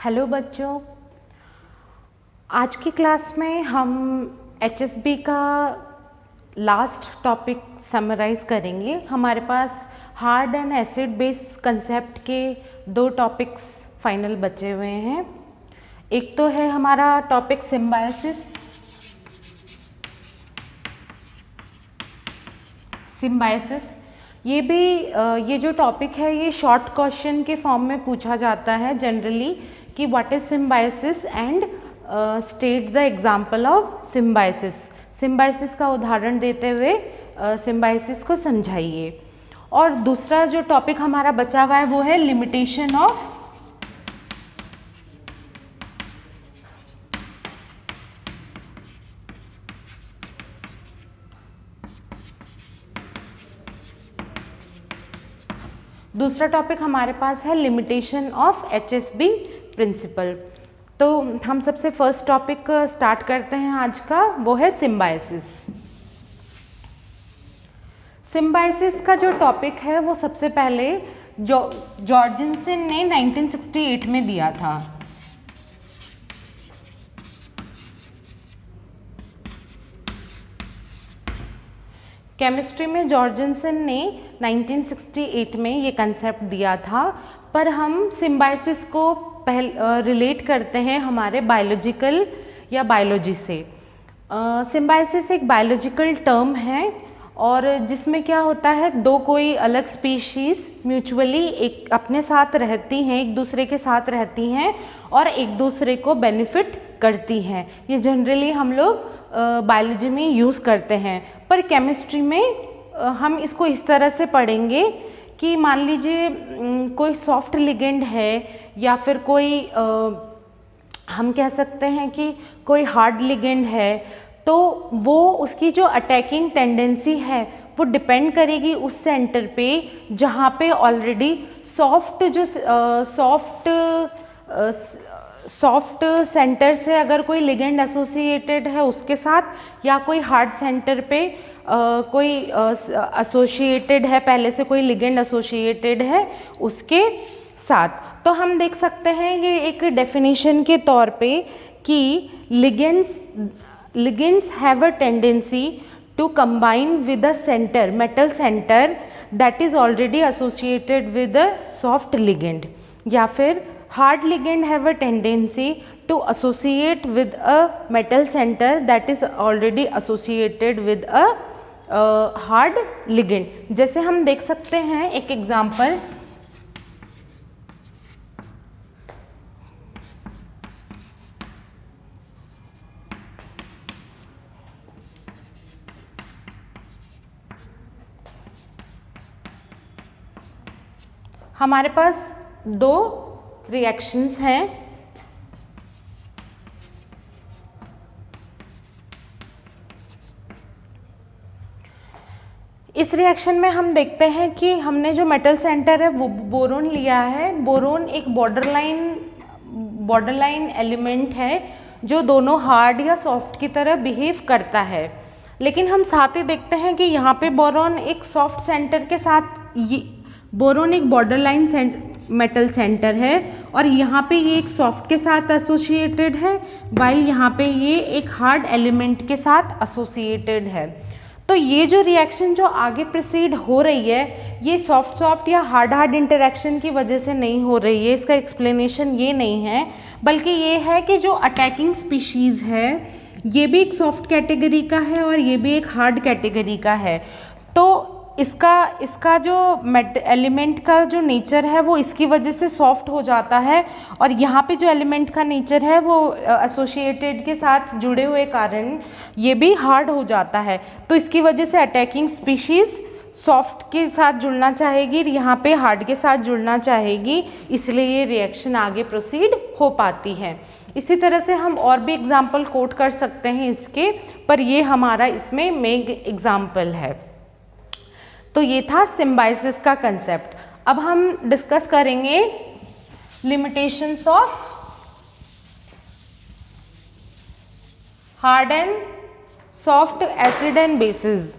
Hello बच्चों, आज की क्लास में हम HSB का लास्ट टॉपिक समराइज़ करेंगे। हमारे पास hard and acid base concept के दो टॉपिक्स फाइनल बचे हुए हैं। एक तो है हमारा टॉपिक सिम्बायोसिस। ये जो टॉपिक है ये शॉर्ट क्वेश्चन के फॉर्म में पूछा जाता है जनरली कि what is symbiosis and state the example of symbiosis. Symbiosis का उदाहरण देते हुए सिम्बायोसिस को समझाइए। और दूसरा जो टॉपिक हमारा बचा हुआ है वो है लिमिटेशन ऑफ दूसरा टॉपिक हमारे पास है लिमिटेशन ऑफ HSB प्रिंसिपल। तो हम सबसे फर्स्ट टॉपिक स्टार्ट करते हैं आज का, वो है सिम्बायोसिस। सिम्बायोसिस का जो टॉपिक है वो सबसे पहले जॉर्जेनसन ने 1968 में दिया था। केमिस्ट्री में जॉर्जेनसन ने 1968 में ये कंसेप्ट दिया था, पर हम सिम्बायोसिस को रिलेट करते हैं हमारे बायोलॉजिकल या बायोलॉजी से। सिम्बायोसिस एक बायोलॉजिकल टर्म है और जिसमें क्या होता है, दो कोई अलग स्पीशीज़ म्यूचुअली एक अपने साथ रहती हैं, एक दूसरे के साथ रहती हैं और एक दूसरे को बेनिफिट करती हैं। ये जनरली हम लोग बायोलॉजी में यूज़ करते हैं, पर केमिस्ट्री में हम इसको इस तरह से पढ़ेंगे कि मान लीजिए कोई सॉफ्ट लिगेंड है या फिर कोई हम कह सकते हैं कि कोई हार्ड लिगेंड है, तो वो उसकी जो अटैकिंग टेंडेंसी है वो डिपेंड करेगी उस सेंटर पे जहाँ पे ऑलरेडी सॉफ्ट सेंटर से अगर कोई लिगेंड एसोसिएटेड है उसके साथ, या कोई हार्ड सेंटर पे कोई एसोसिएटेड है, पहले से कोई लिगेंड एसोसिएटेड है उसके साथ। तो हम देख सकते हैं ये एक डेफिनेशन के तौर पे कि ligands have a tendency to combine with a center, metal center that is already associated with a soft ligand, या फिर hard ligand have a tendency to associate with a metal center that is already associated with a hard ligand। जैसे हम देख सकते हैं एक example, हमारे पास दो रिएक्शंस हैं। इस रिएक्शन में हम देखते हैं कि हमने जो मेटल सेंटर है वो बोरोन लिया है। बोरोन एक बॉर्डरलाइन एलिमेंट है जो दोनों हार्ड या सॉफ्ट की तरह बिहेव करता है, लेकिन हम साथ ही देखते हैं कि यहाँ पे बोरोन एक सॉफ्ट सेंटर के साथ, बोरोन एक बॉर्डरलाइन मेटल सेंटर है और यहाँ पे ये एक सॉफ्ट के साथ एसोसिएटेड है, वाइल यहाँ पे ये एक हार्ड एलिमेंट के साथ एसोसिएटेड है। तो ये जो रिएक्शन जो आगे प्रोसीड हो रही है ये सॉफ्ट या हार्ड इंटरेक्शन की वजह से नहीं हो रही है। इसका एक्सप्लेनेशन ये नहीं है, बल्कि ये है कि जो अटैकिंग स्पीशीज़ है ये भी एक सॉफ्ट कैटेगरी का है और ये भी एक हार्ड कैटेगरी का है। तो इसका जो एलिमेंट का जो नेचर है वो इसकी वजह से सॉफ्ट हो जाता है और यहाँ पे जो एलिमेंट का नेचर है वो एसोसिएटेड के साथ जुड़े हुए कारण ये भी हार्ड हो जाता है। तो इसकी वजह से अटैकिंग स्पीशीज़ सॉफ्ट के साथ जुड़ना चाहेगी, यहाँ पे हार्ड के साथ जुड़ना चाहेगी, इसलिए ये रिएक्शन आगे प्रोसीड हो पाती है। इसी तरह से हम और भी एग्जाम्पल कोट कर सकते हैं इसके, पर ये हमारा इसमें मेन एग्जाम्पल है। तो ये था सिम्बायोसिस का कंसेप्ट। अब हम डिस्कस करेंगे limitations of hard and soft acid and bases.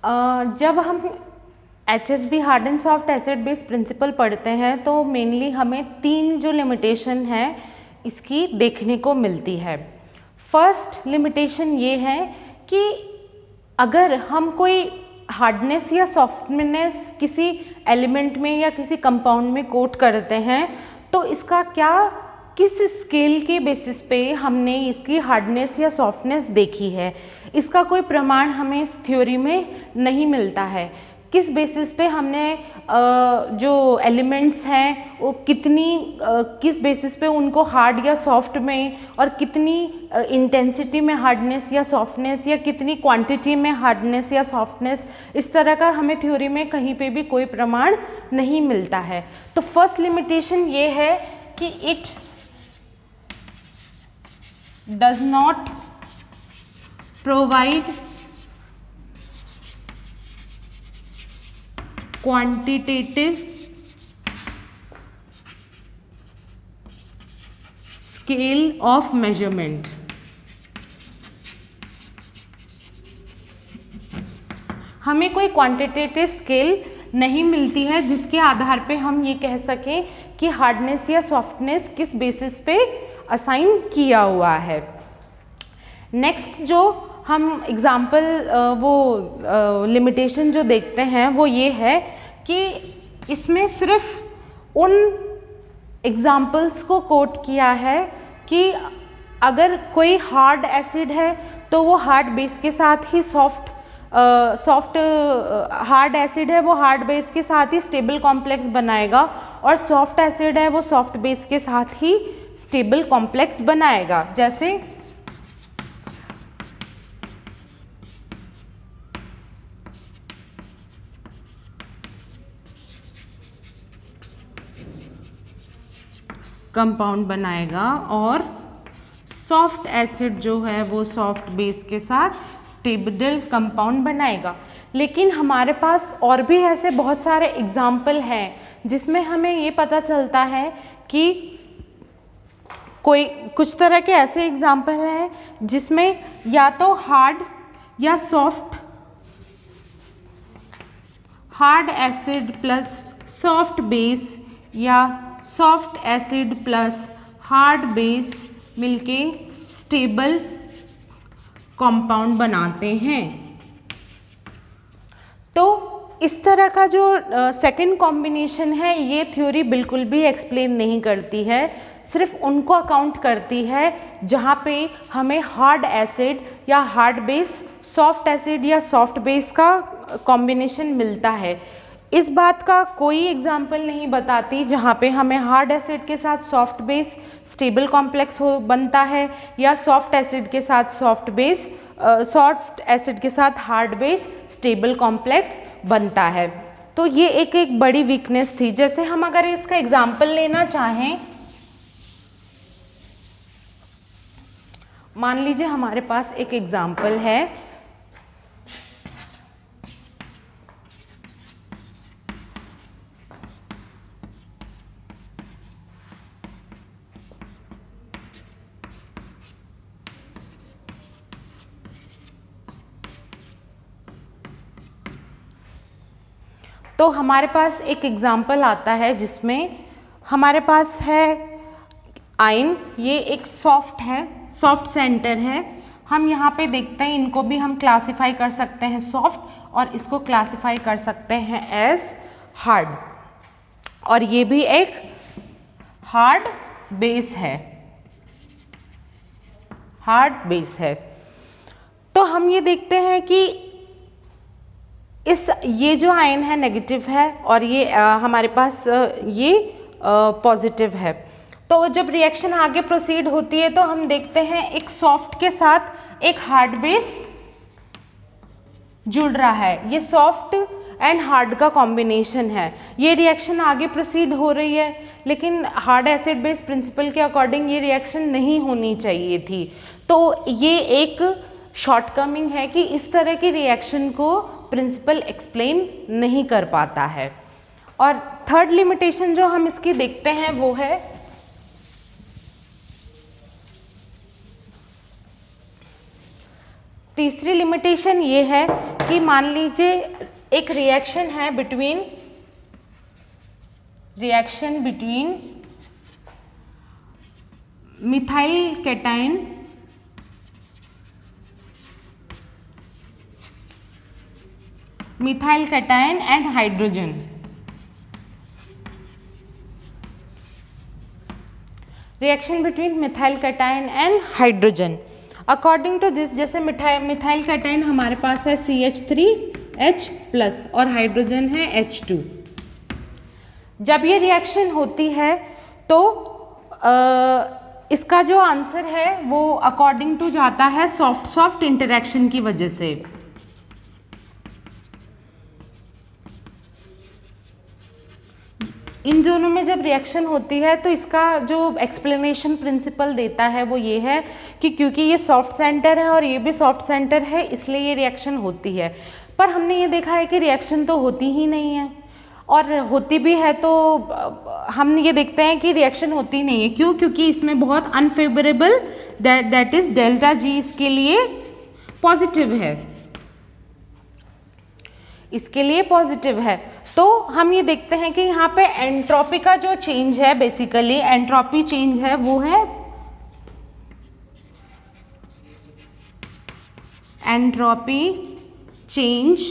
जब हम HSB hard and soft acid base principle पढ़ते हैं तो मेनली हमें 3 जो लिमिटेशन है इसकी देखने को मिलती है। फर्स्ट लिमिटेशन ये है कि अगर हम कोई हार्डनेस या सॉफ्टनेस किसी एलिमेंट में या किसी कंपाउंड में कोट करते हैं तो इसका किस स्केल के बेसिस पे हमने इसकी हार्डनेस या सॉफ्टनेस देखी है, इसका कोई प्रमाण हमें इस थ्योरी में नहीं मिलता है। किस बेसिस पे हमने जो एलिमेंट्स हैं वो किस बेसिस पे उनको हार्ड या सॉफ्ट में और कितनी इंटेंसिटी में हार्डनेस या सॉफ्टनेस या कितनी क्वांटिटी में हार्डनेस या सॉफ्टनेस, इस तरह का हमें थ्योरी में कहीं पे भी कोई प्रमाण नहीं मिलता है। तो फर्स्ट लिमिटेशन ये है कि it does not provide quantitative scale of measurement। हमें कोई क्वांटिटेटिव स्केल नहीं मिलती है जिसके आधार पे हम ये कह सकें कि हार्डनेस या सॉफ्टनेस किस बेसिस पे असाइन किया हुआ है। नेक्स्ट जो हम एग्जाम्पल लिमिटेशन जो देखते हैं वो ये है कि इसमें सिर्फ उन एग्जाम्पल्स को कोट किया है कि अगर कोई हार्ड एसिड है तो वो हार्ड बेस के साथ ही हार्ड एसिड है वो हार्ड बेस के साथ ही स्टेबल कॉम्प्लेक्स बनाएगा और सॉफ्ट एसिड है वो सॉफ्ट बेस के साथ ही स्टेबल कॉम्प्लेक्स बनाएगा। जैसे कंपाउंड बनाएगा और सॉफ्ट एसिड जो है वो सॉफ्ट बेस के साथ स्टेबल कंपाउंड बनाएगा। लेकिन हमारे पास और भी ऐसे बहुत सारे एग्जाम्पल हैं जिसमें हमें ये पता चलता है कि कुछ तरह के ऐसे एग्जाम्पल हैं जिसमें या तो हार्ड या hard acid plus soft base या soft acid plus hard base मिलके स्टेबल कंपाउंड बनाते हैं। तो इस तरह का जो सेकंड कॉम्बिनेशन है ये थ्योरी बिल्कुल भी एक्सप्लेन नहीं करती है, सिर्फ उनको अकाउंट करती है जहाँ पे हमें हार्ड एसिड या हार्ड बेस सॉफ्ट एसिड या सॉफ्ट बेस का कॉम्बिनेशन मिलता है। इस बात का कोई एग्जाम्पल नहीं बताती जहाँ पे हमें हार्ड एसिड के साथ सॉफ्ट बेस स्टेबल कॉम्प्लेक्स बनता है या सॉफ्ट एसिड के साथ सॉफ्ट एसिड के साथ हार्ड बेस स्टेबल कॉम्प्लेक्स बनता है। तो ये एक बड़ी वीकनेस थी। जैसे हम अगर इसका एग्जाम्पल लेना चाहें, मान लीजिए हमारे पास एक एग्जाम्पल है तो हमारे पास एक एग्जाम्पल आता है जिसमें हमारे पास है आयन, ये एक सॉफ्ट सेंटर है। हम यहाँ पे देखते हैं इनको भी हम क्लासिफाई कर सकते हैं सॉफ्ट और इसको क्लासिफाई कर सकते हैं एज हार्ड, और ये भी एक हार्ड बेस है। तो हम ये देखते हैं कि ये जो आयन है नेगेटिव है और ये हमारे पास ये पॉजिटिव है। तो जब रिएक्शन आगे प्रोसीड होती है तो हम देखते हैं एक सॉफ्ट के साथ एक हार्ड बेस जुड़ रहा है। ये सॉफ्ट एंड हार्ड का कॉम्बिनेशन है। ये रिएक्शन आगे प्रोसीड हो रही है, लेकिन हार्ड एसिड बेस प्रिंसिपल के अकॉर्डिंग ये रिएक्शन नहीं होनी चाहिए थी। तो ये एक शॉर्टकमिंग है कि इस तरह की रिएक्शन को प्रिंसिपल एक्सप्लेन नहीं कर पाता है। और थर्ड लिमिटेशन जो हम इसकी देखते हैं वो है तीसरी लिमिटेशन ये है कि मान लीजिए एक रिएक्शन है between methyl cation and hydrogen. Reaction between methyl cation and hydrogen. According to this, जैसे मिथाइल कैटायन हमारे पास है CH3H+ और हाइड्रोजन है H2। जब ये रिएक्शन होती है तो इसका जो आंसर है वो अकॉर्डिंग टू जाता है सॉफ्ट इंटरेक्शन की वजह से। इन दोनों में जब रिएक्शन होती है तो इसका जो एक्सप्लेनेशन प्रिंसिपल देता है वो ये है कि क्योंकि ये सॉफ्ट सेंटर है और ये भी सॉफ्ट सेंटर है, इसलिए ये रिएक्शन होती है। पर हमने ये देखा है कि रिएक्शन तो होती ही नहीं है, और होती भी है तो हम ये देखते हैं कि रिएक्शन होती नहीं है। क्यों? क्योंकि इसमें बहुत अनफेवरेबल दैट इज ΔG इसके लिए पॉजिटिव है, इसके लिए पॉजिटिव है। तो हम ये देखते हैं कि यहाँ पे एंट्रोपी का जो चेंज है, बेसिकली एंट्रोपी चेंज है वो है एंट्रोपी चेंज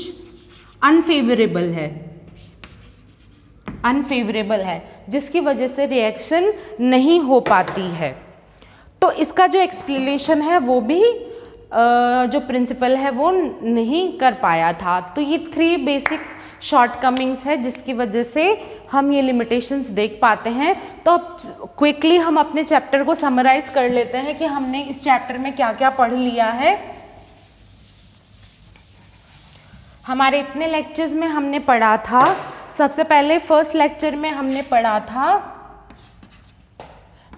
अनफेवरेबल है, जिसकी वजह से रिएक्शन नहीं हो पाती है। तो इसका जो एक्सप्लेनेशन है वो भी जो प्रिंसिपल है वो नहीं कर पाया था। तो ये 3 बेसिक शॉर्टकमिंग्स है जिसकी वजह से हम ये लिमिटेशंस देख पाते हैं। तो अब क्विकली हम अपने चैप्टर को समराइज कर लेते हैं कि हमने इस चैप्टर में क्या क्या पढ़ लिया है। हमारे इतने लेक्चर्स में हमने पढ़ा था, सबसे पहले फर्स्ट लेक्चर में हमने पढ़ा था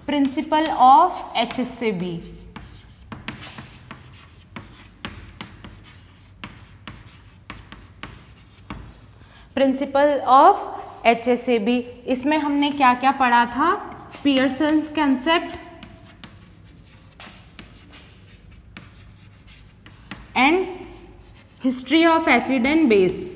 principle of HSAB। Principle of HSAB, इसमें हमने क्या क्या पढ़ा था? Pearson's concept and history of acid and base.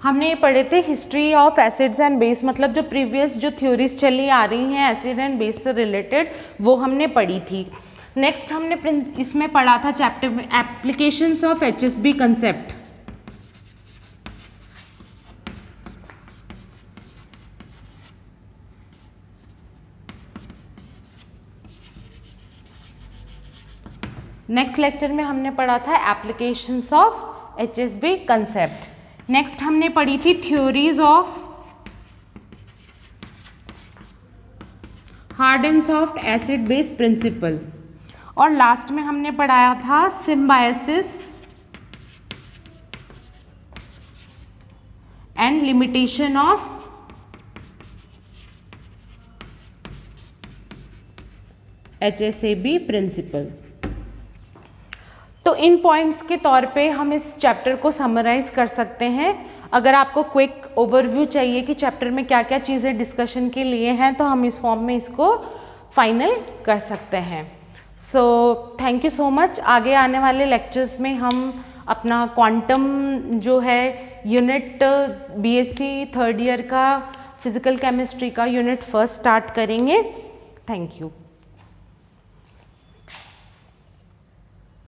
हमने ये पढ़े थे history of acids and base, मतलब जो प्रीवियस जो थ्योरीज चली आ रही हैं एसिड एंड बेस से रिलेटेड, वो हमने पढ़ी थी। नेक्स्ट हमने इसमें पढ़ा था चैप्टर में applications of HSB concept. Next lecture में हमने पढ़ा था applications of HSB concept. Next हमने पढ़ी थी theories of hard and soft acid base principle, और लास्ट में हमने पढ़ाया था symbiosis and limitation of HSAB principle. तो इन पॉइंट्स के तौर पे हम इस चैप्टर को समराइज कर सकते हैं। अगर आपको क्विक ओवरव्यू चाहिए कि चैप्टर में क्या क्या चीज़ें डिस्कशन के लिए हैं, तो हम इस फॉर्म में इसको फाइनल कर सकते हैं। So thank you so much. आगे आने वाले लेक्चर्स में हम अपना क्वांटम जो है यूनिट BSc 3rd ईयर का फिजिकल केमिस्ट्री का यूनिट 1 स्टार्ट करेंगे। Thank you.